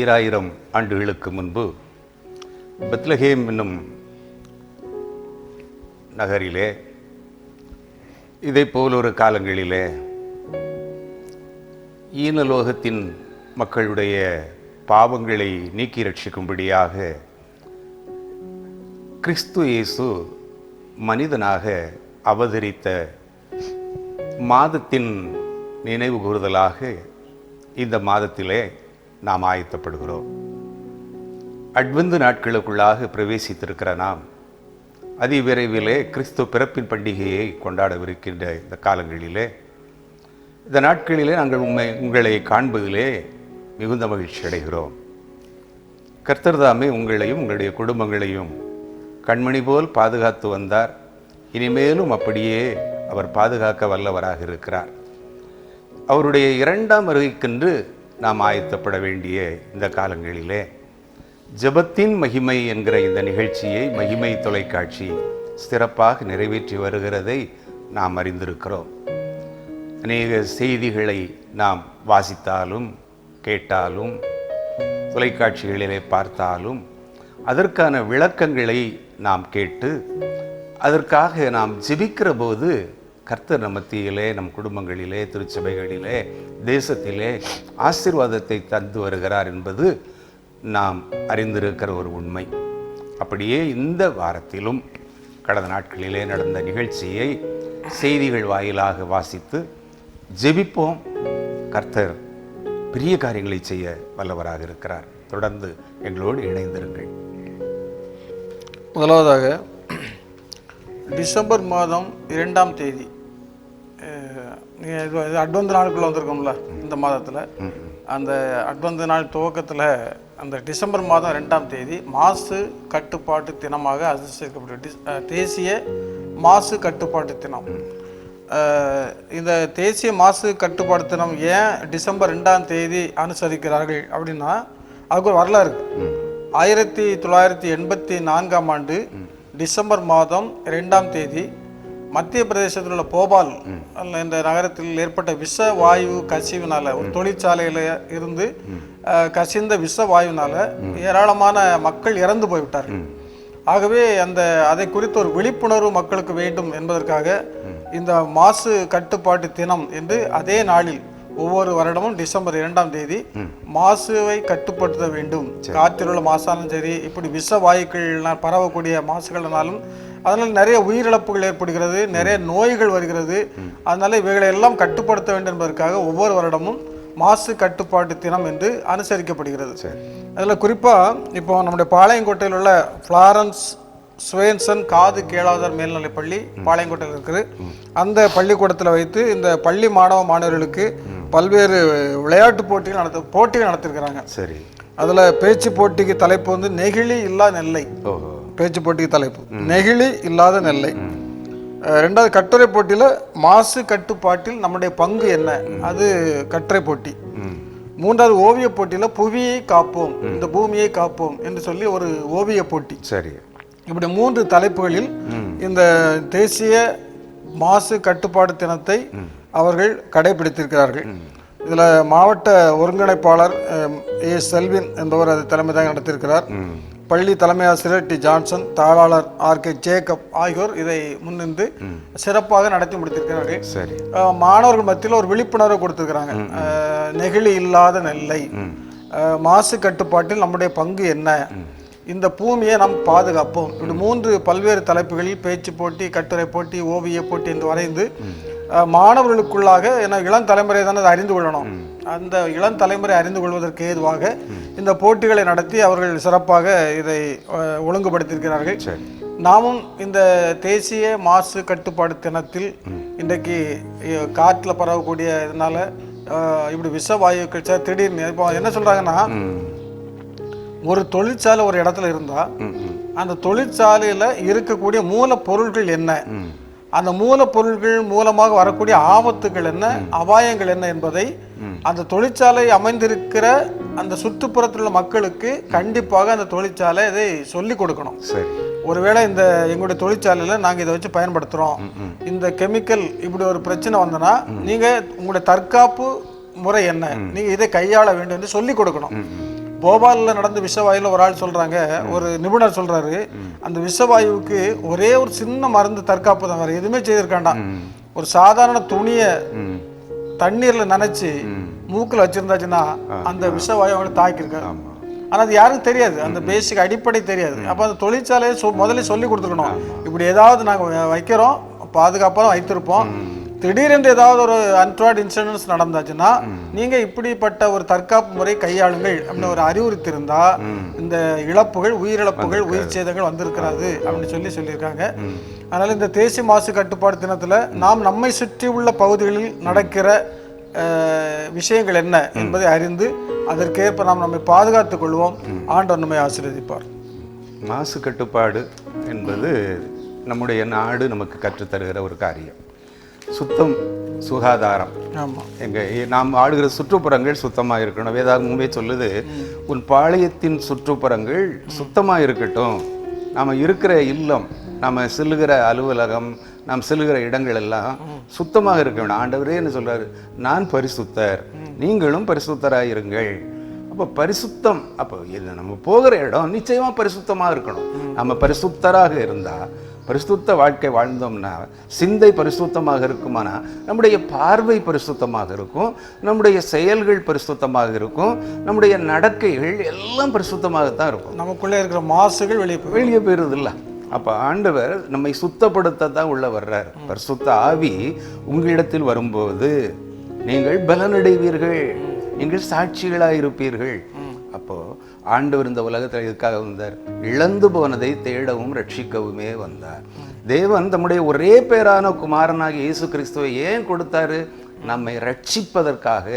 2000 ஆண்டுகளுக்கு முன்பு பெத்லகேம் என்னும் நகரிலே இதே போல் ஒரு காலங்களிலே ஈனலோகத்தின் மக்களுடைய பாவங்களை நீக்கி ரட்சிக்கும்படியாக கிறிஸ்து இயேசு மனிதனாக அவதரித்த மாதத்தின் நினைவு கூறுதலாக இந்த மாதத்திலே நாம் ஆயத்தப்படுகிறோம். அட்வெந்து நாட்களுக்குள்ளாக பிரவேசித்திருக்கிற நாம் அதிவிரைவிலே கிறிஸ்து பிறப்பின் பண்டிகையை கொண்டாடவிருக்கின்ற இந்த காலங்களிலே, இந்த நாட்களிலே நாங்கள் உங்களை காண்பதிலே மிகுந்த மகிழ்ச்சி அடைகிறோம். கர்த்தர் தாமே உங்களையும் உங்களுடைய குடும்பங்களையும் கண்மணி போல் பாதுகாத்து வந்தார். இனிமேலும் அப்படியே அவர் பாதுகாக்க வல்லவராக இருக்கிறார். அவருடைய 2ஆம் வருகைக்கென்று நாம் ஆயத்தப்பட வேண்டிய இந்த காலங்களிலே ஜெபத்தின் மகிமை என்கிற இந்த நிகழ்ச்சியை மகிமை தொலைக்காட்சி சிறப்பாக நிறைவேற்றி வருகிறதை நாம் அறிந்திருக்கிறோம். அநேக செய்திகளை நாம் வாசித்தாலும் கேட்டாலும் தொலைக்காட்சிகளிலே பார்த்தாலும் அதற்கான விளக்கங்களை நாம் கேட்டு அதற்காக நாம் ஜெபிக்கிற போது கர்த்தர் நம் மத்தியிலே, நம் குடும்பங்களிலே, திருச்சபைகளிலே, தேசத்திலே ஆசீர்வாதத்தை தந்து வருகிறார் என்பது நாம் அறிந்திருக்கிற ஒரு உண்மை. அப்படியே இந்த வாரத்திலும் கடந்த நாட்களிலே நடந்த நிகழ்ச்சியை செய்திகள் வாயிலாக வாசித்து ஜெபிப்போம். கர்த்தர் பெரிய காரியங்களை செய்ய வல்லவராக இருக்கிறார். தொடர்ந்து எங்களோடு இணைந்திருங்கள். முதலாவதாக டிசம்பர் மாதம் 2ஆம் தேதி அட்வெந்து நாளுக்குள்ளே வந்திருக்கோம்ல, இந்த மாதத்தில் அந்த அட்வெந்து நாள் துவக்கத்தில் அந்த டிசம்பர் மாதம் 2ஆம் தேதி மாசு கட்டுப்பாட்டு தினமாக அனுசரிக்கப்பட்ட தேசிய மாசு கட்டுப்பாட்டு தினம். இந்த தேசிய மாசு கட்டுப்பாட்டு தினம் ஏன் டிசம்பர் 2ஆம் தேதி அனுசரிக்கிறார்கள் அப்படின்னா அதுக்கு ஒரு வரலாறு இருக்கு. 1984ஆம் ஆண்டு டிசம்பர் மாதம் 2ஆம் தேதி மத்திய பிரதேசத்தில் உள்ள போபால் இந்த நகரத்தில் ஏற்பட்ட விஷ வாயு கசிவினால, ஒரு தொழிற்சாலையில் இருந்து கசிந்த விஷ வாயுனால ஏராளமான மக்கள் இறந்து போய்விட்டார்கள். ஆகவே அதை குறித்து ஒரு விழிப்புணர்வு மக்களுக்கு வேண்டும் என்பதற்காக இந்த மாசு கட்டுப்பாட்டு தினம் என்று அதே நாளில் ஒவ்வொரு வருடமும் டிசம்பர் 2ஆம் தேதி மாசுவை கட்டுப்படுத்த வேண்டும். காற்றில் உள்ள மாசாலும் சரி, இப்படி விஷ வாயுக்கள் பரவக்கூடிய மாசுகளினாலும் அதனால் நிறைய உயிரிழப்புகள் ஏற்படுகிறது, நிறைய நோய்கள் வருகிறது. அதனால இவைகளை எல்லாம் கட்டுப்படுத்த வேண்டும் என்பதற்காக ஒவ்வொரு வருடமும் மாசு கட்டுப்பாட்டு தினம் என்று அனுசரிக்கப்படுகிறது. அதில் குறிப்பாக இப்போ நம்முடைய பாளையங்கோட்டையில் உள்ள ஃப்ளாரன்ஸ் ஸ்வேன்சன் காது கேளாதார் மேல்நிலைப் பள்ளி பாளையங்கோட்டையில் இருக்குது. அந்த பள்ளிக்கூடத்தில் வைத்து இந்த பள்ளி மாணவர்களுக்கு பல்வேறு விளையாட்டு போட்டிகள் நடத்திருக்கிறாங்க. சரி, அதில் பேச்சு போட்டிக்கு தலைப்பு வந்து நெகிழி இல்லா நெல்லை. பேச்சு போட்டிக்கு தலைப்பு நெகிழி இல்லாத நெல்லை. 2வது கட்டுரை போட்டியில் மாசு கட்டுப்பாட்டில் நம்முடைய பங்கு என்ன, அது கட்டுரை போட்டி. 3வது ஓவிய போட்டியில் புவியை காப்போம், இந்த பூமியை காப்போம் என்று சொல்லி ஒரு ஓவிய போட்டி. சரி, இப்படி 3 தலைப்புகளில் இந்த தேசிய மாசு கட்டுப்பாடு தினத்தை அவர்கள் கடைபிடித்திருக்கிறார்கள். இதில் மாவட்ட ஒருங்கிணைப்பாளர் ஏ செல்வின் என்பவர் அதை தலைமை தான் நடத்தியிருக்கிறார். பள்ளி தலைமை ஆசிரியர் டி ஜான்சன், தாளாளர் ஆர்.கே. ஜேக்கப் ஆகியோர் இதை முன்னின்று சிறப்பாக நடத்தி முடித்திருக்கிறார்கள். சரி, மாணவர்கள் மத்தியில் ஒரு விழிப்புணர்வை கொடுத்திருக்கிறாங்க. நெகிழி இல்லாத நெல்லை, மாசு கட்டுப்பாட்டில் நம்முடைய பங்கு என்ன, இந்த பூமியை நாம் பாதுகாப்போம். இப்படி 3 பல்வேறு தலைப்புகளில் பேச்சு போட்டி, கட்டுரை போட்டி, ஓவிய போட்டி என்று வரைந்து மாணவர்களுக்குள்ளாக, ஏன்னா இளம் தலைமுறை தானே அதை அறிந்து கொள்ளணும், அந்த இளம் தலைமுறை அறிந்து கொள்வதற்கு ஏதுவாக இந்த போட்டிகளை நடத்தி அவர்கள் சிறப்பாக இதை ஒழுங்குபடுத்தியிருக்கிறார்கள். நாமும் இந்த தேசிய மாசு கட்டுப்பாடு தினத்தில் இன்றைக்கு காற்றில் பரவக்கூடிய இதனால இப்படி விஷ வாயுக்கள் திடீர்னு இப்போ என்ன சொல்றாங்கன்னா, ஒரு தொழிற்சாலை ஒரு இடத்துல இருந்தா அந்த தொழிற்சாலையில இருக்கக்கூடிய மூலப்பொருட்கள் என்ன, அந்த மூலப்பொருட்கள் மூலமாக வரக்கூடிய ஆபத்துகள் என்ன, அபாயங்கள் என்ன என்பதை அந்த தொழிற்சாலை அமைந்திருக்கிற அந்த சுற்றுப்புறத்தில் உள்ள மக்களுக்கு கண்டிப்பாக அந்த தொழிற்சாலை இதை சொல்லி கொடுக்கணும். சரி, ஒருவேளை இந்த எங்களுடைய தொழிற்சாலையில் நாங்கள் இதை வச்சு பயன்படுத்துகிறோம், இந்த கெமிக்கல் இப்படி ஒரு பிரச்சனை வந்தனா நீங்கள் உங்களுடைய தற்காப்பு முறை என்ன, நீங்கள் இதை கையாள வேண்டும் என்று சொல்லி கொடுக்கணும். போபாலில் நடந்த விஷவாயுல ஒரு ஆள் சொல்றாங்க, ஒரு நிபுணர் சொல்றாரு, அந்த விஷவாயுவுக்கு ஒரே ஒரு சின்ன மருந்து தற்காப்பு தான், வேற எதுவுமே செய்திருக்காண்டாம். ஒரு சாதாரண துணியை தண்ணீர்ல நனைச்சு மூக்குல வச்சிருந்தாச்சுன்னா அந்த விஷவாயு அவங்களை தாக்கியிருக்காரு. ஆனால் அது யாருக்கும் தெரியாது, அந்த பேசிக் அடிப்படை தெரியாது. அப்போ அந்த தொழிற்சாலையை முதல்ல சொல்லி கொடுத்துருக்கணும், இப்படி ஏதாவது நாங்கள் வைக்கிறோம், பாதுகாப்பாக வைத்திருப்போம், திடீரென்று ஏதாவது ஒரு அன்வான்ட் இன்சிடென்ட்ஸ் நடந்தாச்சுன்னா நீங்க இப்படிப்பட்ட ஒரு தற்காப்பு முறை கையாளுங்கள் அப்படின்னு ஒரு அறிவுறுத்திருந்தா இந்த இழப்புகள், உயிரிழப்புகள், உயிர் சேதங்கள் வந்திருக்கிறாது அப்படின்னு சொல்லியிருக்காங்க. அதனால இந்த தேசிய மாசு கட்டுப்பாடு தினத்துல நாம் நம்மை சுற்றி உள்ள பகுதிகளில் நடக்கிற விஷயங்கள் என்ன என்பதை அறிந்து அதற்கேற்ப நாம் நம்மை பாதுகாத்துக் கொள்வோம். ஆண்டவர் நம்மை ஆசீர்வதிப்பார். மாசு கட்டுப்பாடு என்பது நம்முடைய நாடு நமக்கு கற்றுத்தருகிற ஒரு காரியம். சுத்தம், சுகாதாரம். நாம் ஆடுகிற சுற்றுப்புறங்கள் சுத்தமாக இருக்கணும். வேதாகமே சொல்லுது, உன் பாளையத்தின் சுற்றுப்புறங்கள் சுத்தமாக இருக்கட்டும். நாம் இருக்கிற இல்லம், நாம் செல்லுகிற அலுவலகம், நாம் செல்லுகிற இடங்கள் எல்லாம் சுத்தமாக இருக்க வேண்டும். ஆண்டவரே என்ன சொல்றாரு, நான் பரிசுத்தர், நீங்களும் பரிசுத்தராக இருங்கள். அப்போ பரிசுத்தம், அப்போ நம்ம போகிற இடம் நிச்சயமாக பரிசுத்தமாக இருக்கணும். நம்ம பரிசுத்தராக இருந்தால், பரிசுத்த வாழ்க்கை வாழ்ந்தோம்னா, சிந்தை பரிசுத்தமாக இருக்குமானா நம்முடைய பார்வை பரிசுத்தமாக இருக்கும், நம்முடைய செயல்கள் பரிசுத்தமாக இருக்கும், நம்முடைய நடக்கைகள் எல்லாம் பரிசுத்தமாகத்தான் இருக்கும். நமக்குள்ளே இருக்கிற மாசுகள் வெளியே போயிருது இல்லை. அப்போ ஆண்டவர் நம்மை சுத்தப்படுத்த தான் உள்ள வர்றார். பரிசுத்த ஆவி உங்களிடத்தில் வரும்போது நீங்கள் பலனடைவீர்கள், நீங்கள் சாட்சிகளாக இருப்பீர்கள். அப்போ ஆண்டவர் இந்த உலகத்தில் எதுக்காக வந்தார்? இழந்து போனதை தேடவும் ரட்சிக்கவுமே வந்தார். தேவன் தம்முடைய ஒரே பேரான குமாரனாகிய இயேசு கிறிஸ்துவை ஏன் கொடுத்தாரு? நம்மை ரட்சிப்பதற்காக,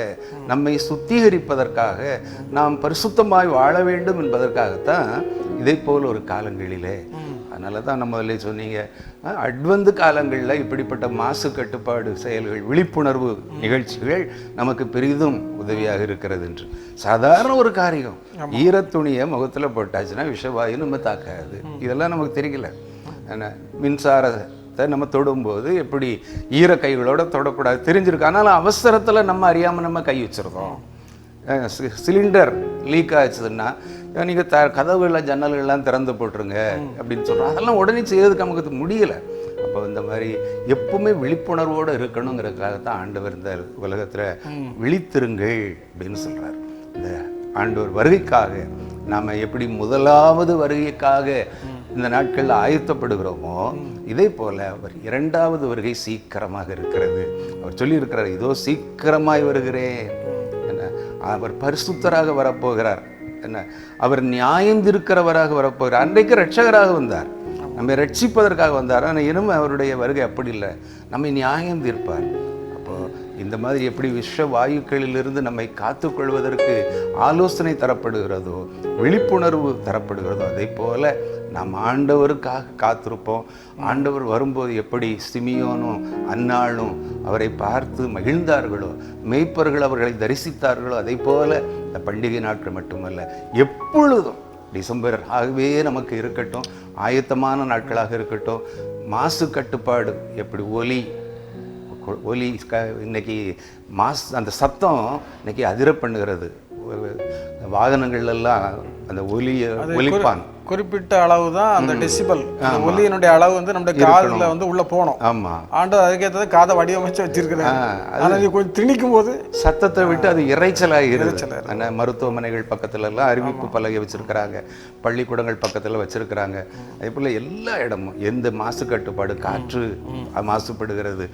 நம்மை சுத்திகரிப்பதற்காக, நாம் பரிசுத்தமாய் வாழ வேண்டும் என்பதற்காகத்தான். இதே போல் ஒரு காலங்களிலே, அதனால தான் நம்ம முதல்ல சொன்னீங்க, அட்வந்து காலங்களில் இப்படிப்பட்ட மாசு கட்டுப்பாடு செயல்கள், விழிப்புணர்வு நிகழ்ச்சிகள் நமக்கு பெரிதும் உதவியாக இருக்கிறது என்று. சாதாரண ஒரு காரியம், ஈரத்துணியை முகத்தில் போட்டாச்சுன்னா விஷவாயு நம்ம தாக்காது. இதெல்லாம் நமக்கு தெரியல. மின்சாரத்தை நம்ம தொடும்போது எப்படி ஈர கைகளோட தொடக்கூடாது தெரிஞ்சிருக்கு. ஆனாலும் அவசரத்தில் நம்ம அறியாமல் நம்ம கை வச்சுருக்கோம். சிலிண்டர் லீக் ஆச்சுன்னா நீங்கள் கதவுகள்லாம் ஜன்னல்கள்லாம் திறந்து போட்டுருங்க அப்படின்னு சொல்கிறோம். அதெல்லாம் உடனே செய்யறதுக்கு நமக்கு முடியலை. அப்போ இந்த மாதிரி எப்பவுமே விழிப்புணர்வோடு இருக்கணுங்கிறதுக்காகத்தான் ஆண்டவர் இந்த உலகத்தில் விழித்திருங்கள் அப்படின்னு சொல்கிறார். இந்த ஆண்டவர் வருகைக்காக நாம் எப்படி முதலாவது வருகைக்காக இந்த நாட்களில் ஆயத்தப்படுகிறோமோ, இதே போல் அவர் இரண்டாவது வருகை சீக்கிரமாக இருக்கிறது. அவர் சொல்லியிருக்கிறார், இதோ சீக்கிரமாய் வருகிறேன். என்ன, அவர் பரிசுத்தராக வரப்போகிறார். என்ன, அவர் நியாயந்திருக்கிறவராக வரப்போகிறார். அன்றைக்கு ரட்சகராக வந்தார், நம்மை ரட்சிப்பதற்காக வந்தார். ஆனால் இனிமே அவருடைய வருகை அப்படி இல்லை, நம்மை நியாயம் தீர்ப்பார். அப்போது இந்த மாதிரி எப்படி விஷ வாயுக்களிலிருந்து நம்மை காத்துக்கொள்வதற்கு ஆலோசனை தரப்படுகிறதோ, விழிப்புணர்வு தரப்படுகிறதோ, அதே போல் நாம் ஆண்டவருக்காக காத்திருப்போம். ஆண்டவர் வரும்போது எப்படி சிமியோனும் அன்னாளும் அவரை பார்த்து மகிழ்ந்தார்களோ, மேய்ப்பர்கள் அவர்களை தரிசித்தார்களோ, அதே போல் இந்த பண்டிகை நாட்கள் மட்டுமல்ல, எப்பொழுதும் டிசம்பர் ஆகவே நமக்கு இருக்கட்டும், ஆயத்தமான நாட்களாக இருக்கட்டும். மாசு கட்டுப்பாடு எப்படி ஒலி இன்னைக்கு அந்த சத்தம் இன்னைக்கு அதிர பண்ணுகிறது. வாகனங்கள்லாம் அந்த ஒலிப்பான் குறிப்பிட்ட அளவு தான் அந்த டெசிபல், ஒலியினுடைய அளவு வந்து நம்முடைய காதுல வந்து உள்ள போனோம். ஆமா, ஆண்டவர் அதுக்கேற்றது காதை வடிவமைச்சு வச்சிருக்கிறாரு. ஆனா கொஞ்சம் திணிக்கும் போது சத்தத்தை விட்டு அது இறைச்சலாகிறது. மருத்துவமனைகள் பக்கத்துல எல்லாம் அறிவிப்பு பலகை வச்சிருக்கிறாங்க, பள்ளிக்கூடங்கள் பக்கத்துல வச்சிருக்கிறாங்க. அதே போல எல்லா இடமும் எந்த மாசு கட்டுப்பாடு, காற்று மாசுபடுகிறது,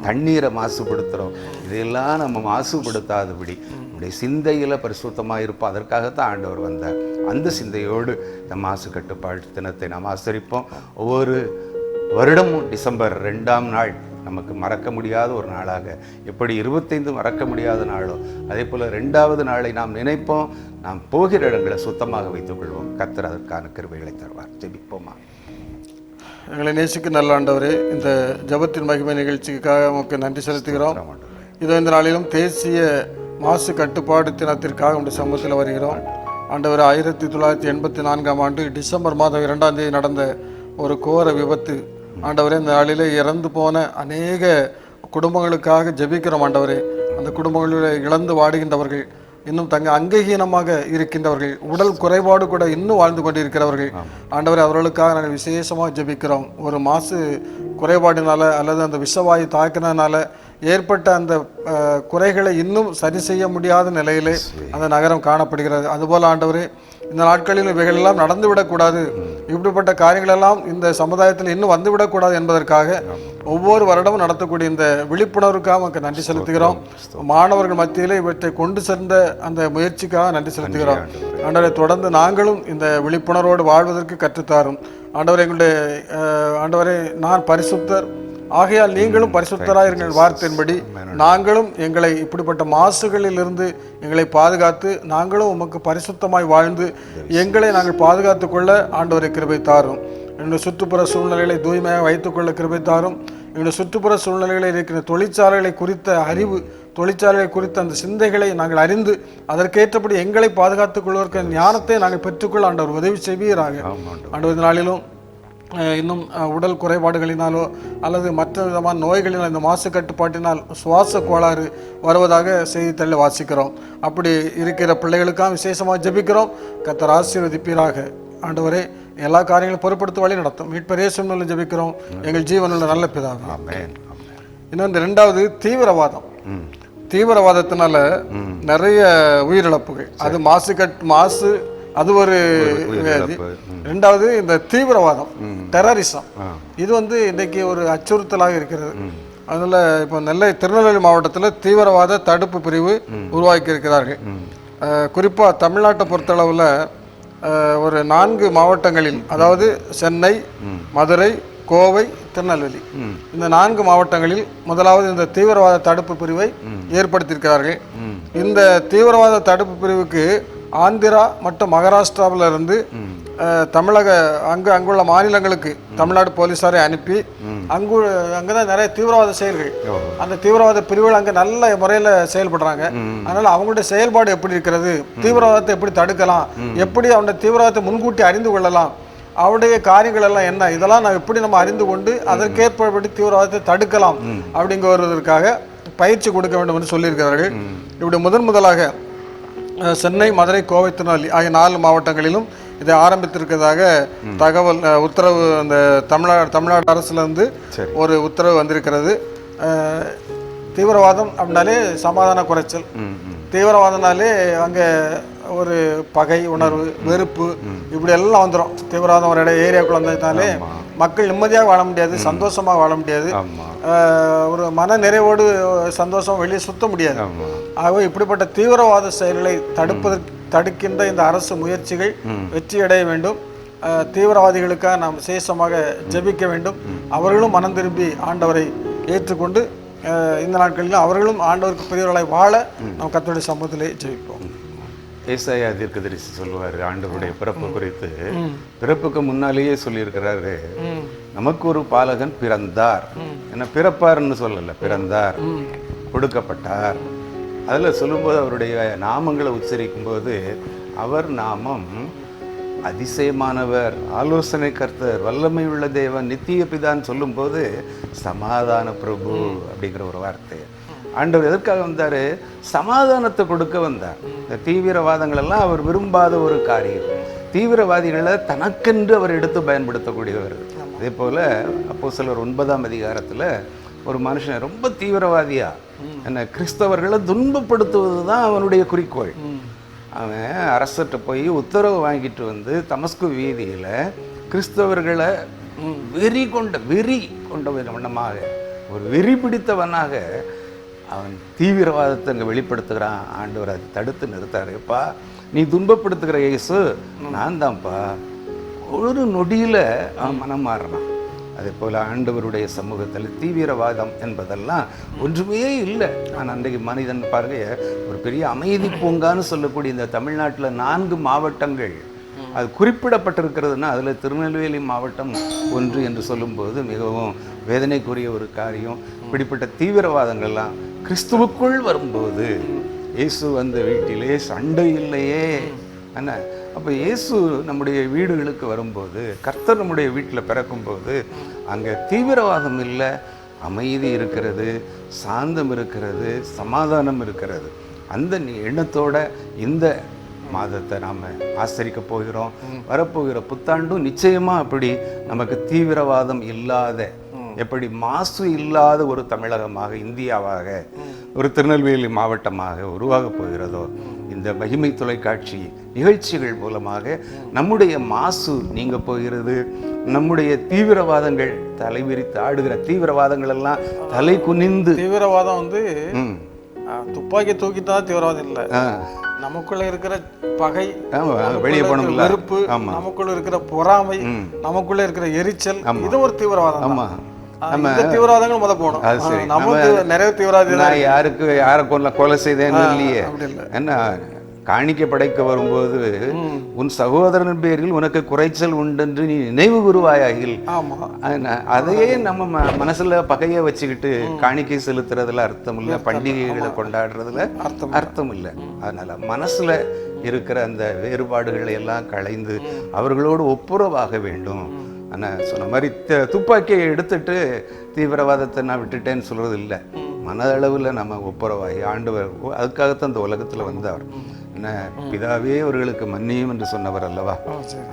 தண்ணீரை மாசுபடுத்துறோம், இதையெல்லாம் நம்ம மாசுபடுத்தாதபடி நம்முடைய சிந்தையில பரிசுத்தமாக இருப்போம். அதற்காகத்தான் ஆண்டவர் வந்தார். அந்த சிந்தையோடு இந்த மாசு கட்டுப்பாடு தினத்தை நாம் ஆசரிப்போம். ஒவ்வொரு வருடமும் டிசம்பர் 2ஆம் நாள் நமக்கு மறக்க முடியாத ஒரு நாளாக, எப்படி 25 மறக்க முடியாத நாளோ அதே போல் 2வது நாளை நாம் நினைப்போம். நாம் போகிற இடங்களை சுத்தமாக வைத்துக் கொள்வோம். கர்த்தர் அதற்கான கிருபைகளை தருவார். ஜெபிப்போமா. எங்களை நேசிக்க நல்ல ஆண்டவரே, இந்த ஜெபத்தின் மகிமை நிகழ்ச்சிக்காக நமக்கு நன்றி செலுத்துகிறோம். இதோ இந்த நாளிலும் தேசிய மாசு கட்டுப்பாடு தினத்திற்காக உடைய சமூகத்தில் வருகிறோம். ஆண்டவர் 1984ஆம் ஆண்டு டிசம்பர் மாதம் 2ஆம் தேதி நடந்த ஒரு கோர விபத்து. ஆண்டவரே, இந்த நாளிலே இறந்து போன அநேக குடும்பங்களுக்காக ஜெபிக்கிறோம். ஆண்டவரே, அந்த குடும்பங்களில் இழந்து வாடுகின்றவர்கள், இன்னும் அங்கஹீனமாக இருக்கின்றவர்கள், உடல் குறைபாடு கூட இன்னும் வாழ்ந்து கொண்டிருக்கிறவர்கள், ஆண்டவரே அவர்களுக்காக நாங்கள் விசேஷமாக ஜெபிக்கிறோம். ஒரு மாசு குறைபாடினால அல்லது அந்த விஷவாயு தாக்கினதுனால ஏற்பட்ட அந்த குறைகளை இன்னும் சரி செய்ய முடியாத நிலையிலே அந்த நகரம் காணப்படுகிறது. அதுபோல் ஆண்டவரே, இந்த நாட்களில் இவைகளெல்லாம் நடந்துவிடக்கூடாது, இப்படிப்பட்ட காரியங்களெல்லாம் இந்த சமுதாயத்தில் இன்னும் வந்துவிடக்கூடாது என்பதற்காக ஒவ்வொரு வருடமும் நடத்தக்கூடிய இந்த விழிப்புணர்வுக்காக நமக்கு நன்றி செலுத்துகிறோம். மாணவர்கள் மத்தியிலே இவற்றை கொண்டு சென்ற அந்த முயற்சிக்காக நன்றி செலுத்துகிறோம். ஆண்டவரை, தொடர்ந்து நாங்களும் இந்த விழிப்புணர்வோடு வாழ்வதற்கு கற்றுத்தாரும். ஆண்டவரே, நான் பரிசுத்தர் ஆகையால் நீங்களும் பரிசுத்தராயிருங்கள் வார்த்தையின்படி நாங்களும் எங்களை இப்படிப்பட்ட மாசுகளிலிருந்து எங்களை பாதுகாத்து நாங்களும் உமக்கு பரிசுத்தமாய் வாழ்ந்து எங்களை நாங்கள் பாதுகாத்து கொள்ள ஆண்டவரை கிருபை தாரும். எங்களுடைய சுற்றுப்புற சூழ்நிலைகளை தூய்மையாக வைத்துக்கொள்ள கிருபை தாரும். எங்களுடைய சுற்றுப்புற சூழ்நிலைகளில் இருக்கிற தொழிற்சாலைகளை குறித்த அறிவு, தொழிற்சாலைகளை குறித்த அந்த சிந்தைகளை நாங்கள் அறிந்து அதற்கேற்றபடி எங்களை பாதுகாத்துக் கொள்வதற்கு ஞானத்தை நாங்கள் பெற்றுக்கொள்ள ஆண்டவர் உதவி செய்வீராக. ஆண்டவர் நாளிலும் இன்னும் உடல் குறைபாடுகளினாலோ அல்லது மற்ற விதமான நோய்களினால் இந்த மாசு கட்டுப்பாட்டினால் சுவாச கோளாறு வருவதாக செய்தித்தாளில் வாசிக்கிறோம். அப்படி இருக்கிற பிள்ளைகளுக்காக விசேஷமாக ஜெபிக்கிறோம். கர்த்தர் ஆசீர்வதிப்பீராக. ஆண்டவரே, எல்லா காரியங்களும் பொறுப்படுத்த வழி நடத்தும். மீட்பர் இயேசுவின் மூலம் ஜெபிக்கிறோம் எங்கள் ஜீவனுள்ள நல்ல பிதாவே. இன்னொன்று, இரண்டாவது தீவிரவாதம். தீவிரவாதத்தினால நிறைய உயிரிழப்புகள். அது மாசு அது ஒரு வியாதி. ரெண்டாவது இந்த தீவிரவாதம், டெரரிசம், இது இன்றைக்கு ஒரு அச்சுறுத்தலாக இருக்கிறது. அதில் இப்போ திருநெல்வேலி மாவட்டத்தில் தீவிரவாத தடுப்பு பிரிவு உருவாக்கி இருக்கிறார்கள். குறிப்பாக தமிழ்நாட்டை பொறுத்தளவில் ஒரு 4 மாவட்டங்களில், அதாவது சென்னை, மதுரை, கோவை, திருநெல்வேலி, இந்த 4 மாவட்டங்களில் முதலாவது இந்த தீவிரவாத தடுப்பு பிரிவை ஏற்படுத்தியிருக்கிறார்கள். இந்த தீவிரவாத தடுப்பு பிரிவுக்கு ஆந்திரா மற்றும் மகாராஷ்டிராவில் இருந்து அங்குள்ள மாநிலங்களுக்கு தமிழ்நாடு போலீஸாரை அனுப்பி அங்கதான் நிறைய தீவிரவாத செயல்கள், அந்த தீவிரவாத பிரிவுகள் அங்கே நல்ல முறையில் செயல்படுறாங்க. அதனால அவங்களுடைய செயல்பாடு எப்படி இருக்கிறது, தீவிரவாதத்தை எப்படி தடுக்கலாம், எப்படி அவனுடைய தீவிரவாதத்தை முன்கூட்டி அறிந்து கொள்ளலாம், அவருடைய காரியங்கள் எல்லாம் என்ன, இதெல்லாம் நான் எப்படி நம்ம அறிந்து கொண்டு அதற்கேற்பபடி தீவிரவாதத்தை தடுக்கலாம் அப்படிங்கிறதற்காக பயிற்சி கொடுக்க வேண்டும் என்று சொல்லியிருக்கிறார்கள். இப்படி முதலாக சென்னை, மதுரை, கோவை, திருநெல்வேலி ஆகிய 4 மாவட்டங்களிலும் இதை ஆரம்பித்திருக்கிறதாக தகவல், உத்தரவு அந்த தமிழ்நாடு அரசுலேருந்து ஒரு உத்தரவு வந்திருக்கிறது. தீவிரவாதம் அப்படின்னாலே சமாதான குறைச்சல், தீவிரவாதம்னாலே அங்கே ஒரு பகை உணர்வு, வெறுப்பு, இப்படி எல்லாம் வந்துடும். தீவிரவாதம் ஒரு ஏரியாவுக்குள்ள வந்ததுனாலே மக்கள் நிம்மதியாக வாழ முடியாது, சந்தோஷமாக வாழ முடியாது, ஒரு மன நிறைவோடு சந்தோஷம் வெளியே சுத்த முடியாது. ஆகவே இப்படிப்பட்ட தீவிரவாத செயல்களை தடுக்கின்ற இந்த அரசு முயற்சிகள் வெற்றியடைய வேண்டும். தீவிரவாதிகளுக்காக நாம் விசேஷமாக ஜெபிக்க வேண்டும். அவர்களும் மனம் திரும்பி ஆண்டவரை ஏற்றுக்கொண்டு இந்த நாட்களில் அவர்களும் ஆண்டவருக்கு பெரியவர்களை வாழ நாம் கர்த்தருடைய சமூகத்திலே ஜெபிப்போம். ஏசாயா தீர்க்கதரிசி சொல்லுவார் ஆண்டவருடைய பிறப்பு குறித்து. பிறப்புக்கு முன்னாலேயே சொல்லியிருக்கிறாரு, நமக்கு ஒரு பாலகன் பிறந்தார். என்ன பிறப்பார்னு சொல்லல, பிறந்தார், கொடுக்கப்பட்டார். அதில் சொல்லும்போது அவருடைய நாமங்களை உச்சரிக்கும் போது அவர் நாமம் அதிசயமானவர், ஆலோசனை கர்த்தர், வல்லமை உள்ள தேவன், நித்திய பிதான்னு சொல்லும்போது சமாதான பிரபு அப்படிங்கிற ஒரு வார்த்தை. ஆண்டவர் எதற்காக வந்தார்? சமாதானத்தை கொடுக்க வந்தார். இந்த தீவிரவாதங்கள் எல்லாம் அவர் விரும்பாத ஒரு காரியம். தீவிரவாதிகளை தனக்கென்று அவர் எடுத்து பயன்படுத்தக்கூடியவர். அதே போல் அப்போஸ்தலர் 9ஆம் அதிகாரத்தில் ஒரு மனுஷன் ரொம்ப தீவிரவாதியா கிறிஸ்தவர்களை துன்பப்படுத்துவது தான் அவனுடைய குறிக்கோள். அவன் அரசர்கிட்ட போய் உத்தரவு வாங்கிட்டு வந்து தமஸ்கு வீதியில் கிறிஸ்தவர்களை வெறி கொண்ட வண்ணமாக, ஒரு வெறி பிடித்தவனாக அவன் தீவிரவாதத்தை அங்கே வெளிப்படுத்துகிறான். ஆண்டவர் அதை தடுத்து நிறுத்தாருப்பா, நீ துன்பப்படுத்துகிற இயேசு நான் தான்ப்பா. ஒரு நொடியில் அவன் மனம் மாறுறான். அதே போல் ஆண்டவருடைய சமூகத்தில் தீவிரவாதம் என்பதெல்லாம் ஒன்றுமே இல்லை. நான் அன்றைக்கு மனிதன் பாருங்க, ஒரு பெரிய அமைதி பூங்கான்னு சொல்லக்கூடிய இந்த தமிழ்நாட்டில் 4 மாவட்டங்கள் அது குறிப்பிடப்பட்டிருக்கிறதுனா அதில் திருநெல்வேலி மாவட்டம் ஒன்று என்று சொல்லும்போது மிகவும் வேதனைக்குரிய ஒரு காரியம். இப்படிப்பட்ட தீவிரவாதங்கள்லாம் கிறிஸ்துவுக்குள் வரும்போது, இயேசு வந்த வீட்டிலே சண்டை இல்லையே என்ன. அப்போ இயேசு நம்முடைய வீடுகளுக்கு வரும்போது, கர்த்தர் நம்முடைய வீட்டில் பிறக்கும்போது அங்கே தீவிரவாதம் இல்லை, அமைதி இருக்கிறது, சாந்தம் இருக்கிறது, சமாதானம் இருக்கிறது. அந்த எண்ணத்தோட இந்த மாதத்தை நாம் ஆசரிக்க போகிறோம். வரப்போகிற புத்தாண்டும் நிச்சயமாக அப்படி நமக்கு தீவிரவாதம் இல்லாத, எப்படி மாசு இல்லாத ஒரு தமிழகமாக, இந்தியாவாக, ஒரு திருநெல்வேலி மாவட்டமாக உருவாக போகிறதோ, இந்த மகிமை தொலைக்காட்சி நிகழ்ச்சிகள் மூலமாக நம்முடைய மாசு நீங்க போகிறது. நம்முடைய தீவிரவாதங்கள் தலைவிரித்து ஆடுகிற தீவிரவாதங்கள் எல்லாம் தலை குனிந்து, தீவிரவாதம் வந்து துப்பாக்கி தூக்கித்தான் தீவிரவாதம் இல்லை, நமக்குள்ள இருக்கிற பகை, வெளியே போன வெறுப்பு, நமக்குள்ள இருக்கிற பொறாமை, நமக்குள்ள இருக்கிற எரிச்சல், இது ஒரு தீவிரவாதம். ஆமா, தீவிரவாதங்கள் முத போனோம். நிறைய தீவிரவாதி நான் யாரை கொலை செய்தேன்னு இல்லையே. என்ன காணிக்கை படைக்க வரும்போது உன் சகோதரன் பேரில் உனக்கு குறைச்சல் உண்டென்று நீ நினைவு கூறுவாயாகில், அதையே நம்ம மனசுல பகையை வச்சுக்கிட்டு காணிக்கை செலுத்துறதுல அர்த்தம் இல்லை, பண்டிகைகளை கொண்டாடுறதுல அர்த்தம் இல்லை. அதனால மனசுல இருக்கிற அந்த வேறுபாடுகளை எல்லாம் களைந்து அவர்களோடு ஒப்புரவாக வேண்டும். ஆனால் சொன்ன மாதிரி துப்பாக்கியை எடுத்துட்டு தீவிரவாதத்தை நான் விட்டுட்டேன்னு சொல்றது இல்லை. மனதளவில் நம்ம ஒப்புரவாகி ஆண்டவர் அதுக்காகத்தான் இந்த உலகத்தில் வந்தவர். என்ன, பிதாவே அவர்களுக்கு மன்னியும் என்று சொன்னவர் அல்லவா?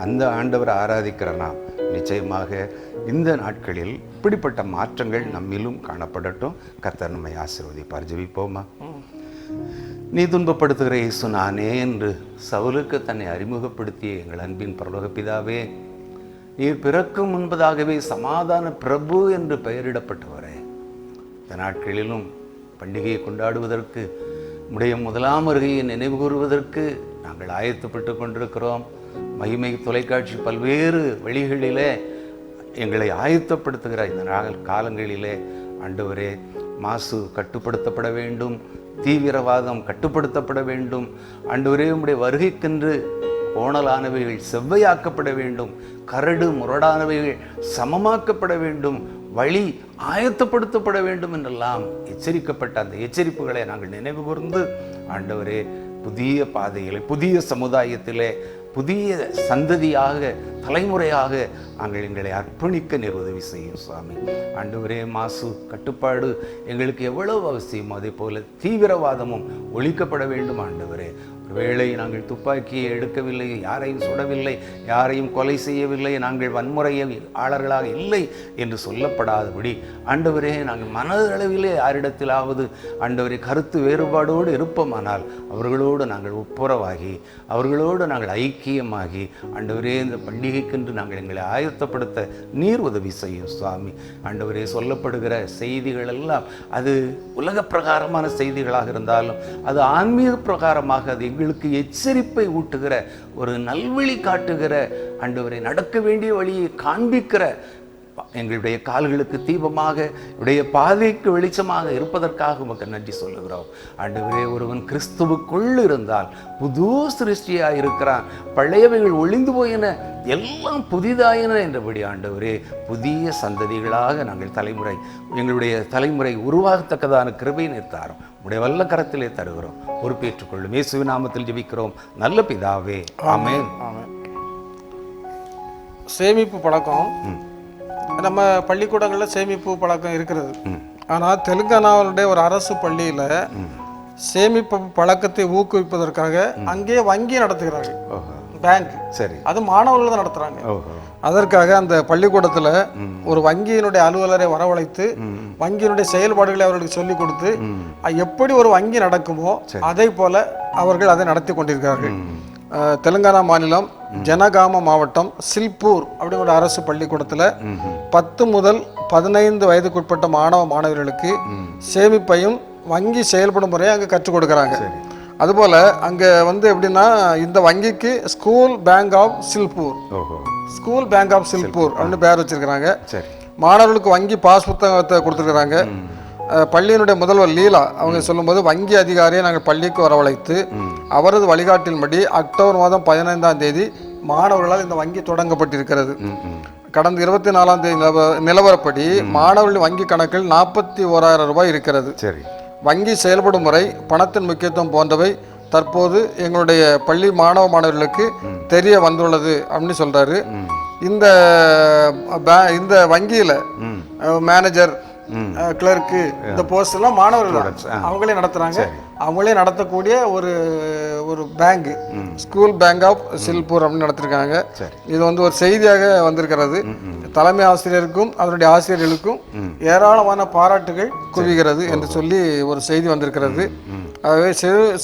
அந்த ஆண்டவரை ஆராதிக்கிற நாம் நிச்சயமாக இந்த நாட்களில் இப்படிப்பட்ட மாற்றங்கள் நம்மிலும் காணப்படட்டும். கர்த்தர் நம்மை ஆசீர்வதிப்பார். ஜெபிப்போமா? நீ துன்பப்படுத்துகிற இயேசு நானே என்று சவுலுக்கு தன்னை அறிமுகப்படுத்திய எங்கள் அன்பின் பரலோக பிதாவே, நீர் பிறக்கும் முன்பதாகவே சமாதான பிரபு என்று பெயரிடப்பட்டவரே, இந்த நாட்களிலும் பண்டிகையை கொண்டாடுவதற்கு, உடைய முதலாம் வருகையை நினைவு கூறுவதற்கு நாங்கள் ஆயத்தப்பட்டு கொண்டிருக்கிறோம். மகிமை தொலைக்காட்சி பல்வேறு வழிகளிலே எங்களை ஆயத்தப்படுத்துகிற இந்த காலங்களிலே ஆண்டவரே, மாசு கட்டுப்படுத்தப்பட வேண்டும், தீவிரவாதம் கட்டுப்படுத்தப்பட வேண்டும். ஆண்டவரே, உம்முடைய வருகைக்கென்று கோணலானவைகள் செவ்வையாக்கப்பட வேண்டும், கரடு முரடானவைகள் சமமாக்கப்பட வேண்டும், வழி ஆயத்தப்படுத்தப்பட வேண்டும் என்றெல்லாம் எச்சரிக்கப்பட்ட அந்த எச்சரிப்புகளை நாங்கள் நினைவு கூர்ந்து ஆண்டவரே, புதிய பாதைகளை, புதிய சமுதாயத்திலே, புதிய சந்ததியாக, தலைமுறையாக நாங்கள் எங்களை அர்ப்பணிக்க உதவி செய்யும் சுவாமி. ஆண்டவரே, மாசு கட்டுப்பாடு எங்களுக்கு எவ்வளவு அவசியமோ அதே போல தீவிரவாதமும் ஒழிக்கப்பட வேண்டும். ஆண்டவரே, ஒருவேளை நாங்கள் துப்பாக்கியை எடுக்கவில்லை, யாரையும் சுடவில்லை, யாரையும் கொலை செய்யவில்லை, நாங்கள் வன்முறையாளர்களாக இல்லை என்று சொல்லப்படாதபடி ஆண்டவரே, நாங்கள் மனதளவிலே யாரிடத்திலாவது ஆண்டவரே கருத்து வேறுபாடோடு இருப்போமானால் அவர்களோடு நாங்கள் ஒப்புரவாகி, அவர்களோடு நாங்கள் ஐக்கியமாகி ஆண்டவரே, இந்த பண்டிகைக்கென்று நாங்கள் எங்களை ஆயத்தப்படுத்த நீர் உதவி செய்யும் சுவாமி. ஆண்டவரே, சொல்லப்படுகிற செய்திகள் எல்லாம் அது உலக பிரகாரமான செய்திகளாக இருந்தாலும் அது ஆன்மீக பிரகாரமாக அது எங்களுக்கு எச்சரிப்பை ஊட்டுகிற, ஒரு நல்வழி காட்டுகிற, ஆண்டவரை நடக்க வேண்டிய வழியை காண்பிக்கிற, எங்களுடைய கால்களுக்கு தீபமாக, உடைய பாதைக்கு வெளிச்சமாக இருப்பதற்காக உமக்கு நன்றி சொல்லுகிறோம். ஆண்டவரே, ஒருவன் கிறிஸ்துவுக்குள் இருந்தால் புது சிருஷ்டியாக இருக்கிறான், பழையவைகள் ஒளிந்து போயின, எல்லாம் புதிதாயின என்றபடி ஆண்டவரே, புதிய சந்ததிகளாக நாங்கள் எங்களுடைய தலைமுறை உருவாகத்தக்கதான கிருபையினை தாரும். உடைய வல்ல கரத்திலே தருகிறோம், பொறுப்பேற்றுக் கொள்ளும். இயேசுவின் நாமத்தில் ஜெபிக்கிறோம் நல்ல பிதாவே, ஆமென். சேமிப்பு பழக்கம் நம்ம பள்ளிக்கூடங்களில் சேமிப்பு பழக்கம் இருக்கிறது. ஆனால் தெலுங்கானாவுடைய ஒரு அரசு பள்ளியில் சேமிப்பு பழக்கத்தை ஊக்குவிப்பதற்காக அங்கேயே வங்கி நடத்துகிறார்கள், பேங்க். சரி, அது மாணவர்கள் தான் நடத்துகிறாங்க. அதற்காக அந்த பள்ளிக்கூடத்தில் ஒரு வங்கியினுடைய அலுவலரை வரவழைத்து வங்கியினுடைய செயல்பாடுகளை அவர்களுக்கு சொல்லிக் கொடுத்து எப்படி ஒரு வங்கி நடக்குமோ அதே போல அவர்கள் அதை நடத்தி கொண்டிருக்கிறார்கள். தெலுங்கானா மாநிலம் ஜனகாம மாவட்டம் சில்பூர் அப்படிங்கிற அரசு பள்ளிக்கூடத்தில் 10 முதல் 15 வயதுக்குட்பட்ட மாணவர்களுக்கு சேமிப்பையும் வங்கி செயல்படும் முறையை அங்கே கற்றுக் கொடுக்குறாங்க. அதுபோல் அங்கே எப்படின்னா, இந்த வங்கிக்கு school bank of Silpur, school bank of Silpur அப்படின்னு பேர் வச்சிருக்கிறாங்க. மாணவர்களுக்கு வங்கி பாஸ் புத்தகத்தை கொடுத்துருக்குறாங்க. பள்ளியினுடைய முதல்வர் லீலா அவங்க சொல்லும்போது, வங்கி அதிகாரியை நாங்கள் பள்ளிக்கு வரவழைத்து அவரது வழிகாட்டின்படி அக்டோபர் மாதம் 15ஆம் தேதி மாணவர்களால் இந்த வங்கி தொடங்கப்பட்டிருக்கிறது. கடந்த 24ஆம் தேதி நிலவரப்படி மாணவர்களின் வங்கி கணக்கில் 41,000 ரூபாய் இருக்கிறது. வங்கி செயல்படும் முறை, பணத்தின் முக்கியத்துவம் போன்றவை தற்போது எங்களுடைய பள்ளி மாணவர்களுக்கு தெரிய வந்துள்ளது அப்படின்னு சொல்றாரு. இந்த வங்கியில் மேனேஜர் கிளர்க்கு இந்த போஸ்ட் எல்லாம் மாணவர்கள் அவங்களே நடத்துறாங்க. அவங்களே நடத்தக்கூடிய ஒரு ஒரு bank, school bank of Silpur அப்படின்னு நடத்திருக்காங்க. இது வந்து ஒரு செய்தியாக வந்திருக்கிறது. தலைமை ஆசிரியருக்கும் அதனுடைய ஆசிரியர்களுக்கும் ஏராளமான பாராட்டுகள் குவிகிறது என்று சொல்லி ஒரு செய்தி வந்திருக்கிறது. ஆகவே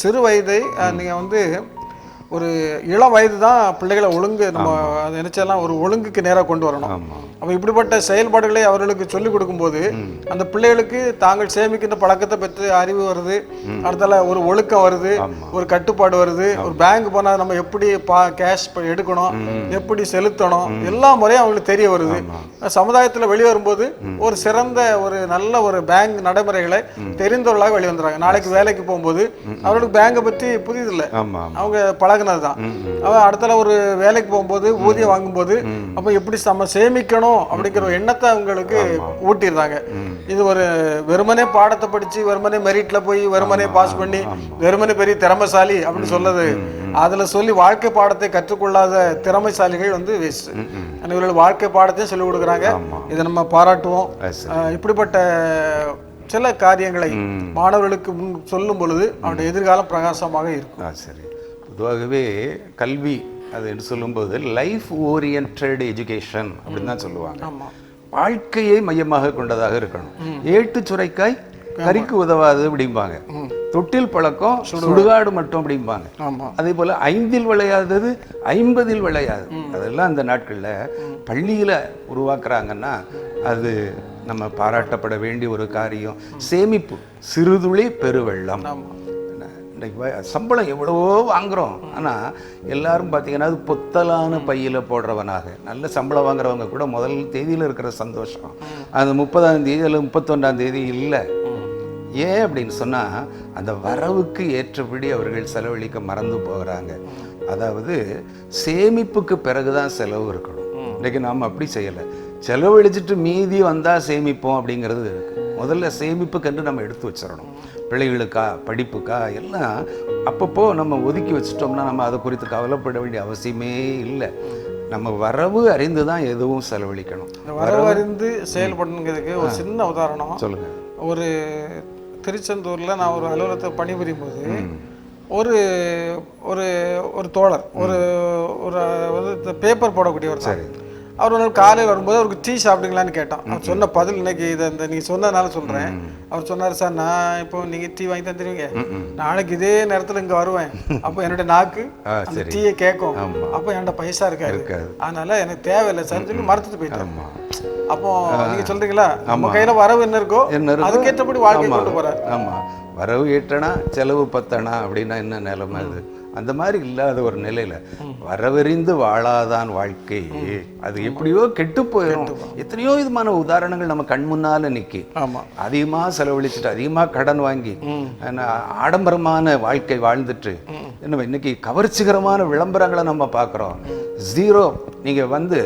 சிறு வயதை நீங்கள் வந்து ஒரு இளம் வயது தான் பிள்ளைகளை ஒழுங்கு நம்ம அதை நினைச்செல்லாம் ஒரு ஒழுங்குக்கு நேராக கொண்டு வரணும். அப்போ இப்படிப்பட்ட செயல்பாடுகளை அவர்களுக்கு சொல்லிக் கொடுக்கும்போது அந்த பிள்ளைகளுக்கு தாங்கள் சேமிக்கின்ற பழக்கத்தை பற்றி அறிவு வருது, அடுத்தால ஒரு ஒழுக்கம் வருது, ஒரு கட்டுப்பாடு வருது. ஒரு பேங்க் போனால் நம்ம எப்படி கேஷ் எடுக்கணும், எப்படி செலுத்தணும், எல்லா முறையும் அவங்களுக்கு தெரிய வருது. சமுதாயத்தில் வெளியே வரும்போது ஒரு சிறந்த ஒரு நல்ல ஒரு பேங்க் நடைமுறைகளை தெரிந்தவர்களாக வெளியே வந்துடுறாங்க. நாளைக்கு வேலைக்கு போகும்போது அவர்களுக்கு பேங்கை பற்றி புரியுதில்லை, அவங்க பழகினதுதான். அவன் அடுத்தால ஒரு வேலைக்கு போகும்போது ஊதியம் வாங்கும்போது அப்போ எப்படி நம்ம சேமிக்கணும் அப்படிங்கிற ஒரு எண்ணத்தை அவங்களுக்கு ஊட்டிடுறாங்க. இது ஒரு வெறுமனே பாடத்தை படிச்சு வெறுமனே மெரிட்ல போய் வெறுமனே பாஸ் பண்ணி வெறுமனே பெரிய திறமைசாலி அப்படின்னு சொல்லது, அதுல சொல்லி வாழ்க்கை பாடத்தை கற்றுக்கொள்ளாத திறமைசாலிகள் வந்து வேஸ்ட். இவர்கள் வாழ்க்கை பாடத்தையும் சொல்லிக் கொடுக்குறாங்க. இதை நம்ம பாராட்டுவோம். இப்படிப்பட்ட சில காரியங்களை மாணவர்களுக்கு முன் சொல்லும் பொழுது அவனுடைய எதிர்காலம் பிரகாசமாக இருக்கும். சரி, பொதுவாகவே கல்வி அது என்று சொல்லும்போது லைஃப் ஓரியன்டட் எஜுகேஷன் அப்படின்னு தான் சொல்லுவாங்க. வாழ்க்கையை மையமாக கொண்டதாக இருக்கணும். ஏட்டு சுரைக்காய் கறிக்கு உதவாது அப்படிம்பாங்க. தொட்டில் பழக்கம் சுடுகாடு மட்டும் அப்படிம்பாங்க. அதே போல 5இல் விளையாதது 50இல் விளையாது. அதெல்லாம் அந்த நாட்கள்ல பள்ளியில உருவாக்குறாங்கன்னா அது நம்ம பாராட்டப்பட வேண்டிய ஒரு காரியம். சேமிப்பு, சிறுதுளி பெருவெள்ளம். இன்றைக்கு சம்பளம் எவ்வளவோ வாங்குகிறோம், ஆனால் எல்லாரும் பார்த்தீங்கன்னா அது பொத்தலான பையில் போடுறவனாக. நல்ல சம்பளம் வாங்குறவங்க கூட முதல் தேதியில் இருக்கிற சந்தோஷம் அது 30ஆம் தேதி அல்லது 31ஆம் தேதி இல்லை. ஏன் அப்படின்னு சொன்னால் அந்த வரவுக்கு ஏற்றபடி அவர்கள் செலவழிக்க மறந்து போகிறாங்க. அதாவது சேமிப்புக்கு பிறகு தான் செலவு இருக்கணும். இன்றைக்கி நாம் அப்படி செய்யலை. செலவழிச்சிட்டு மீதி வந்தால் சேமிப்போம் அப்படிங்கிறது இருக்குது. முதல்ல சேமிப்புக்கென்று நம்ம எடுத்து வச்சிடணும். பிள்ளைகளுக்கா படிப்புக்கா எல்லாம் அப்பப்போ நம்ம ஒதுக்கி வச்சிட்டோம்னா நம்ம அதை குறித்து கவலைப்பட வேண்டிய அவசியமே இல்லை. நம்ம வரவு அறிந்து தான் எதுவும் செலவழிக்கணும். வரவு அறிந்து செயல்படுங்கிறதுக்கு ஒரு சின்ன உதாரணம் சொல்லுங்கள். ஒரு திருச்செந்தூரில் நான் ஒரு அலுவலகத்தை பணிபுரியும் போது ஒரு ஒரு ஒரு தோழர் ஒரு ஒரு பேப்பர் போடக்கூடியவர். சரி, அவர் ஒரு நாள் காலையில் வரும்போது அவருக்கு டீ சாப்பிடுங்களான்னு கேட்டான். அவர் சொன்ன பதில் இன்னைக்கு இதை இந்த நீங்கள் சொன்னதுனால சொல்கிறேன். அவர் சொன்னார், சார் நான் இப்போ நீங்கள் டீ வாங்கி தந்துடுவீங்க, நாளைக்கு இதே நேரத்தில் இங்கே வருவேன், அப்போ என்னோட நாக்கு அந்த டீயை கேட்கும், அப்போ என்னோட பைசா இருக்காது, அதனால எனக்கு தேவையில்லை சார் சொல்லி மறுத்துட்டு போயிட்டாங்க. அப்போ நீங்கள் சொல்கிறீங்களா நம்ம கையில் வரவு என்ன இருக்கோ அதுக்கேற்றபடி வாழ்க்கை கொண்டு போகிறார். ஆமாம், வரவு ஏற்றனா செலவு பத்தனா அப்படின்னா என்ன நிலைமை அது? அந்த மாதிரி இல்லாத ஒரு நிலையில வரவறிந்து வாழாதான் வாழ்க்கை, அது எப்படியோ கெட்டு போயிடும். எத்தனையோ விதமான உதாரணங்கள் நம்ம கண் முன்னால நிக்கி. அதிகமா செலவழிச்சுட்டு அதிகமா கடன் வாங்கி ஆடம்பரமான வாழ்க்கை வாழ்ந்துட்டு என்ன இன்னைக்கு கவர்ச்சிகரமான விளம்பரங்களை நம்ம பார்க்குறோம். ஜீரோ, நீங்க வந்து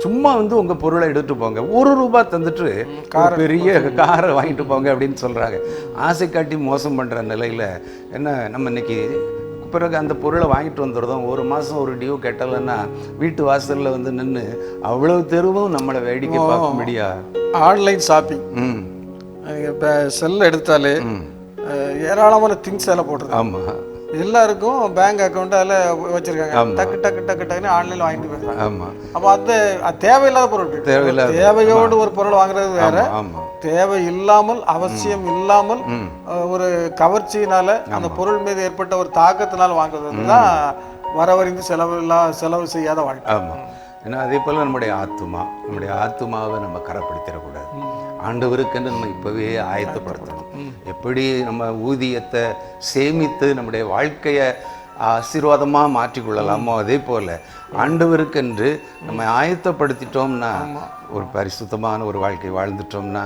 சும்மா வந்து உங்க பொருளை எடுத்துட்டு போங்க, ₹1 தந்துட்டு பெரிய காரை வாங்கிட்டு போங்க அப்படின்னு சொல்றாங்க. ஆசை காட்டி மோசம் பண்ற நிலையில என்ன நம்ம இன்னைக்கு பிறகு அந்த பொருளை வாங்கிட்டு வந்துடுறோம். ஒரு மாதம் ஒரு டியூ கட்டலைன்னா வீட்டு வாசலில் வந்து நின்று அவ்வளவு தெருவும் நம்மளை வேடிக்கை பார்க்க முடியா. ஆன்லைன் ஷாப்பிங் இப்போ செல்ல எடுத்தாலே ஏராளமான திங்ஸ் எல்லாம் போட்டுருது. ஆமாம், எல்லாருக்கும் பேங்க் அக்கௌண்ட் அதில் வச்சிருக்காங்க. டக்கு டக்கு டக்கு டக்குன்னு ஆன்லைனில் வாங்கிட்டு போயிருக்காங்க. ஆமாம், அப்போ அது தேவையில்லாத பொருட்கள். தேவையோடு ஒரு பொருள் வாங்குறது வேற, தேவை இல்லாமல் அவசியம் இல்லாமல் ஒரு கவர்ச்சியினால அந்த பொருள் மீது ஏற்பட்ட ஒரு தாக்கத்தினால் வாங்குறது தான் வரவறிந்து செலவு செய்யாத வாழ்க்கை. ஆமாம், ஏன்னா அதே போல் நம்முடைய ஆத்துமாவை நம்ம கரைப்படுத்திடக்கூடாது. ஆண்டவருக்கென்று நம்ம இப்போவே ஆயத்தப்படுத்தணும். எப்படி நம்ம ஊதியத்தை சேமித்து நம்முடைய வாழ்க்கையை ஆசீர்வாதமாக மாற்றிக்கொள்ளலாமோ அதே போல் ஆண்டவருக்கென்று நம்ம ஆயத்தப்படுத்திட்டோம்னா ஒரு பரிசுத்தமான ஒரு வாழ்க்கை வாழ்ந்துட்டோம்னா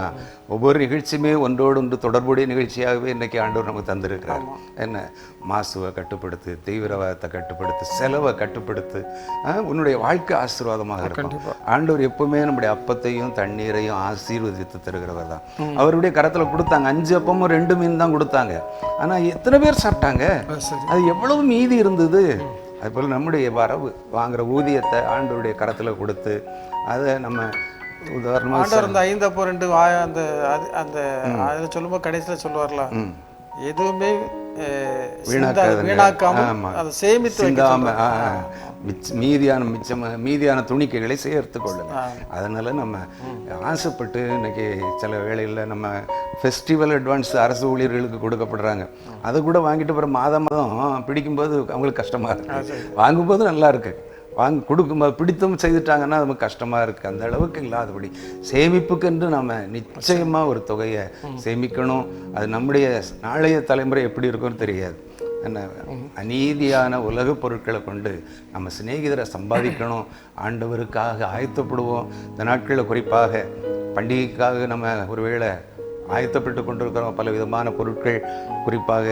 ஒவ்வொரு நிகழ்ச்சியுமே ஒன்றோடு ஒன்று தொடர்புடைய நிகழ்ச்சியாகவே இன்றைக்கி ஆண்டவர் நமக்கு தந்திருக்கிறார். என்ன மாசுவை கட்டுப்படுத்து, தீவிரவாதத்தை கட்டுப்படுத்து, செலவை கட்டுப்படுத்து, உன்னுடைய வாழ்க்கை ஆசீர்வாதமாக இருக்கும். ஆண்டவர் எப்பவுமே நம்முடைய அப்பத்தையும் தண்ணீரையும் ஆசீர்வதித்து தருகிறவர் தான். அவருடைய கரத்தில் கொடுத்தாங்க 5 அப்பமும் 2 மீன் தான் கொடுத்தாங்க. ஆனால் எத்தனை பேர் சாப்பிட்டாங்க? அது எவ்வளவு மீதி இருந்தது? அதுபோல் நம்முடைய வரவு வாங்குகிற ஊதியத்தை ஆண்டவருடைய கரத்தில் கொடுத்து அதை நம்ம உதாரணமாக ஆண்டவர் அந்த 5:2 அந்த அந்த அதில் சொல்லும்போது கடைசியில் சொல்லுவார்ல, எதுவுமே வீணாக்காம அதை சேமித்து சிந்தாம மீதியான துணிக்கைகளை சேர்த்து கொள்ளலாம். அதனால நம்ம ஆசைப்பட்டு இன்னைக்கு சில வேளைகளில் நம்ம ஃபெஸ்டிவல் அட்வான்ஸ் அரசு ஊழியர்களுக்கு கொடுக்கப்படுறாங்க, அதை கூட வாங்கிட்டு அப்புறம் மாதம் பிடிக்கும்போது அவங்களுக்கு கஷ்டமாக இருக்கு, வாங்கும்போது நல்லா இருக்கு, கொடுக்கும்போது பிடித்தும் செய்துட்டாங்கன்னா நமக்கு கஷ்டமாக இருக்குது. அந்த அளவுக்கு இல்லாதபடி சேமிப்புக்கென்று நம்ம நிச்சயமாக ஒரு தொகையை சேமிக்கணும். அது நம்முடைய நாளைய தலைமுறை எப்படி இருக்கும்னு தெரியாது. என்ன அநீதியான உலக பொருட்களை கொண்டு நம்ம சிநேகிதரை சம்பாதிக்கணும். ஆண்டவருக்காக ஆயத்தப்படுவோம். இந்த நாட்களில் குறிப்பாக பண்டிகைக்காக நம்ம ஒருவேளை ஆயத்தப்பட்டு கொண்டிருக்கிறோம். பல விதமான பொருட்கள், குறிப்பாக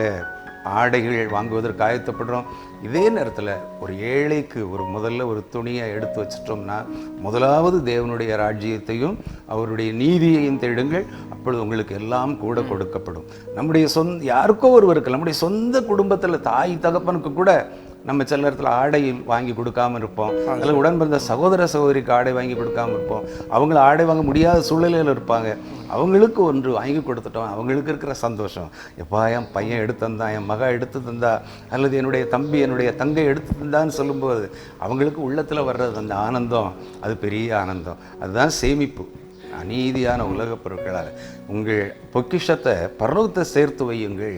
ஆடைகள் வாங்குவதற்கு ஆயத்தப்படுறோம். இதே நேரத்தில் ஒரு ஏழைக்கு முதல்ல ஒரு துணியை எடுத்து வச்சிட்டோம்னா, முதலாவது தேவனுடைய ராஜ்யத்தையும் அவருடைய நீதியையும் தேடுங்கள், அப்பொழுது உங்களுக்கு எல்லாம் கூட கொடுக்கப்படும். நம்முடைய யாருக்கோ ஒருவருக்கு, நம்முடைய சொந்த குடும்பத்தில் தாய் தகப்பனுக்கு கூட நம்ம சில நேரத்தில் ஆடை வாங்கி கொடுக்காமல் இருப்போம், அதில் உடன் பிறந்த சகோதர சகோதரிக்கு ஆடை வாங்கி கொடுக்காமல் இருப்போம். அவங்கள ஆடை வாங்க முடியாத சூழ்நிலையில் இருப்பாங்க. அவங்களுக்கு ஒன்று வாங்கி கொடுத்துட்டோம், அவங்களுக்கு இருக்கிற சந்தோஷம், எப்பா என் பையன் எடுத்து தந்தான், என் மகன் எடுத்து தந்தா, அல்லது என்னுடைய தம்பி என்னுடைய தங்கை எடுத்து தந்தான்னு சொல்லும்போது அவங்களுக்கு உள்ளத்தில் வர்றது அந்த ஆனந்தம், அது பெரிய ஆனந்தம். அதுதான் சேமிப்பு. அநீதியான உலகப் பொருட்களால் உங்கள் பொக்கிஷத்தை பரலோகத்தை சேர்த்து வையுங்கள்.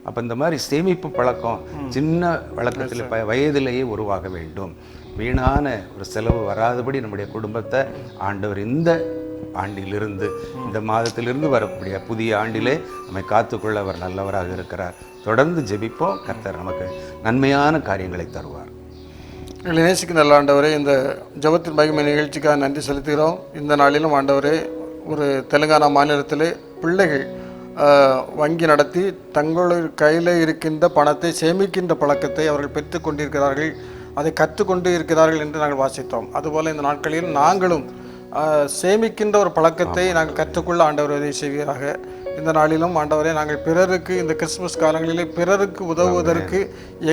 அப்போ இந்த மாதிரி சேமிப்பு பழக்கம் சின்ன வழக்கத்தில் வயதிலேயே உருவாக வேண்டும். வீணான ஒரு செலவு வராதபடி நம்முடைய குடும்பத்தை ஆண்டவர் இந்த ஆண்டிலிருந்து, இந்த மாதத்திலிருந்து வரக்கூடிய புதிய ஆண்டிலே நம்மை காத்துக்கொள்ள அவர் நல்லவராக இருக்கிறார். தொடர்ந்து ஜெபிப்போம். கர்த்தர் நமக்கு நன்மையான காரியங்களை தருவார். எங்களை நேசிக்கும் நல்ல ஆண்டவரே, இந்த ஜெபத்தின் மகிமை நிகழ்ச்சிக்காக நன்றி செலுத்துகிறோம். இந்த நாளிலும் ஆண்டவரே, ஒரு தெலுங்கானா மாநிலத்திலே பிள்ளைகள் வங்கி நடத்தி தங்களுடைய கையில் இருக்கின்ற பணத்தை சேமிக்கின்ற பழக்கத்தை அவர்கள் பெற்று கொண்டிருக்கிறார்கள், அதை கற்றுக்கொண்டு இருக்கிறார்கள் என்று நாங்கள் வாசித்தோம். அதுபோல் இந்த நாட்களில் நாங்களும் சேமிக்கின்ற ஒரு பழக்கத்தை நாங்கள் கற்றுக்கொள்ள ஆண்டவர் உதவி செய்வீராக. இந்த நாளிலும் ஆண்டவரே, நாங்கள் பிறருக்கு இந்த கிறிஸ்துமஸ் காலங்களிலே பிறருக்கு உதவுவதற்கு,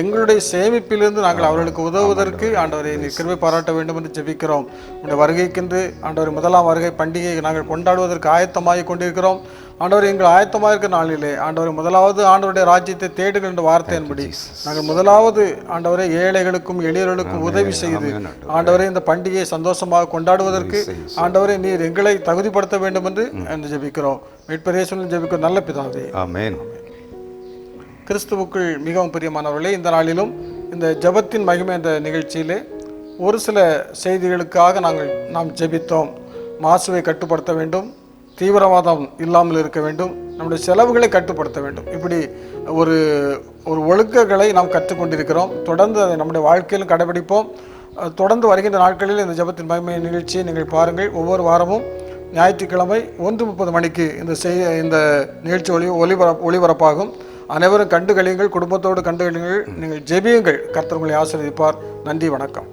எங்களுடைய சேமிப்பிலிருந்து நாங்கள் அவர்களுக்கு உதவுவதற்கு ஆண்டவரை நீ கிருபை பாராட்ட வேண்டும் என்று ஜெபிக்கிறோம். உங்களுடைய வருகைக்கென்று ஆண்டவர் முதலாம் வருகை பண்டிகையை நாங்கள் கொண்டாடுவதற்கு ஆயத்தமாகி கொண்டிருக்கிறோம். ஆண்டவர் எங்கள் ஆயத்தமாக இருக்கிற நாளிலே ஆண்டவர் முதலாவது ஆண்டவருடைய ராஜ்யத்தை தேடுங்கள் என்ற வார்த்தையின்படி நாங்கள் முதலாவது ஆண்டவரை ஏழைகளுக்கும் எளியவர்களுக்கும் உதவி செய்து ஆண்டவரை இந்த பண்டிகையை சந்தோஷமாக கொண்டாடுவதற்கு ஆண்டவரை நீர் எங்களை தகுதிப்படுத்த வேண்டும் என்று ஜெபிக்கிறோம். மீட்பர் இயேசுவின் ஜெபிக்கிறோம் நல்ல பிதாவே, ஆமென். கிறிஸ்துவுக்குள் மிகவும் பிரியமானவர்களே, இந்த நாளிலும் இந்த ஜெபத்தின் மகிமை என்ற நிகழ்ச்சியிலே ஒரு சில செய்திகளுக்காக நாம் ஜெபித்தோம். மாசுவை கட்டுப்படுத்த வேண்டும், தீவிரவாதம் இல்லாமல் இருக்க வேண்டும், நம்முடைய செலவுகளை கட்டுப்படுத்த வேண்டும். இப்படி ஒரு ஒழுக்கங்களை நாம் கற்றுக்கொண்டிருக்கிறோம். தொடர்ந்து அதை நம்முடைய வாழ்க்கையிலும் கடைபிடிப்போம். தொடர்ந்து வருகின்ற நாட்களில் இந்த ஜெபத்தின் மகிமை நிகழ்ச்சியை நீங்கள் பாருங்கள். ஒவ்வொரு வாரமும் ஞாயிற்றுக்கிழமை 1:30 மணிக்கு இந்த நிகழ்ச்சி ஒளிபரப்பாகும். அனைவரும் கண்டுகளியுங்கள், குடும்பத்தோடு கண்டுகளியுங்கள், நீங்கள் ஜெபியுங்கள். கர்த்தர் உங்களை ஆசீர்வதிப்பார். நன்றி, வணக்கம்.